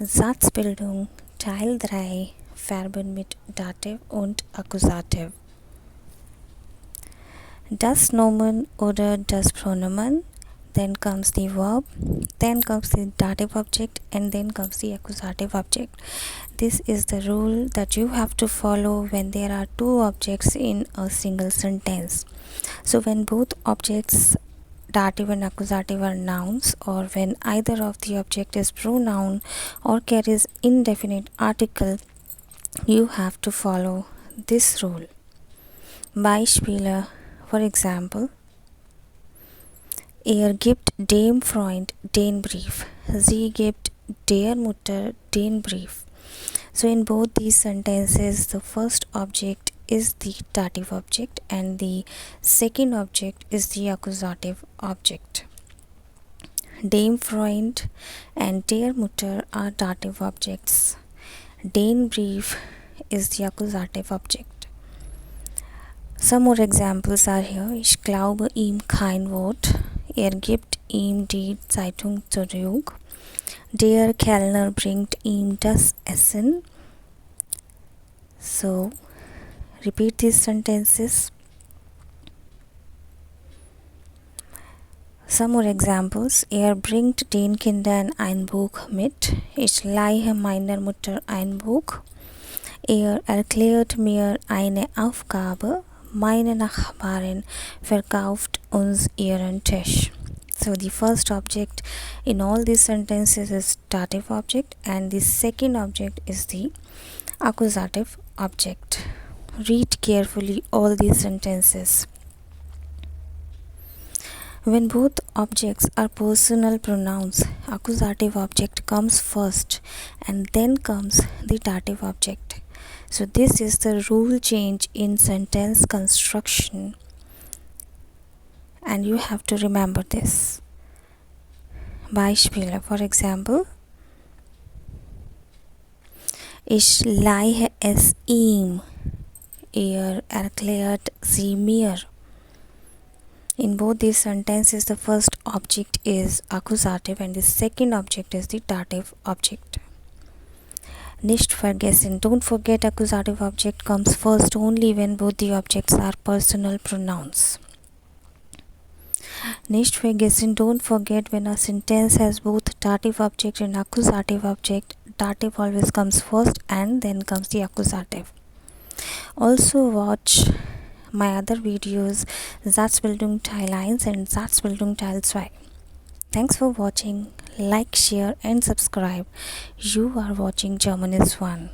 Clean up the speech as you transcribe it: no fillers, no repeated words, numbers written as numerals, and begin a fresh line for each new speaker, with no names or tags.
Satzbildung Teil 3 Verben mit Dativ und Akkusativ. Das Nomen oder das Pronomen, then comes the verb, then comes the dative object, and then comes the accusative object. This is the rule that you have to follow when there are two objects in a single sentence. So when both objects dative and accusative are nouns, or when either of the object is pronoun or carries indefinite article, you have to follow this rule. Beispiele, for example, gibt dem Freund den Brief. Sie gibt der Mutter den Brief. So in both these sentences, the first object is the dative object and the second object is the accusative object. Dem Freund and der Mutter are dative objects. Den Brief is the accusative object. Some more examples are here. Ich glaube ihm kein Wort. Gibt ihm die Zeitung zurück. Der Kellner bringt ihm das Essen. So, repeat these sentences. Some more examples. Bringt den Kindern ein Buch mit. Ich leihe meiner Mutter ein Buch. Erklärt mir eine Aufgabe. Meine Nachbarin verkauft uns ihren Tisch. So the first object in all these sentences is dative object and the second object is the accusative object. Read carefully all these sentences. When both objects are personal pronouns, accusative object comes first and then comes the dative object. So this is the rule change in sentence construction and you have to remember this. Beispiele, for example, ich leihe es ihm. Erklärt sie mir. In both these sentences, the first object is accusative and the second object is the dative object. Nicht vergessen. Don't forget, accusative object comes first only when both the objects are personal pronouns. Nicht vergessen. Don't forget, when a sentence has both dative object and accusative object, dative always comes first and then comes the accusative. Also watch my other videos, Satzbildung Teil 1 and Satzbildung Teil 2. Thanks for watching. Like, share and subscribe. You are watching GermanIsFun.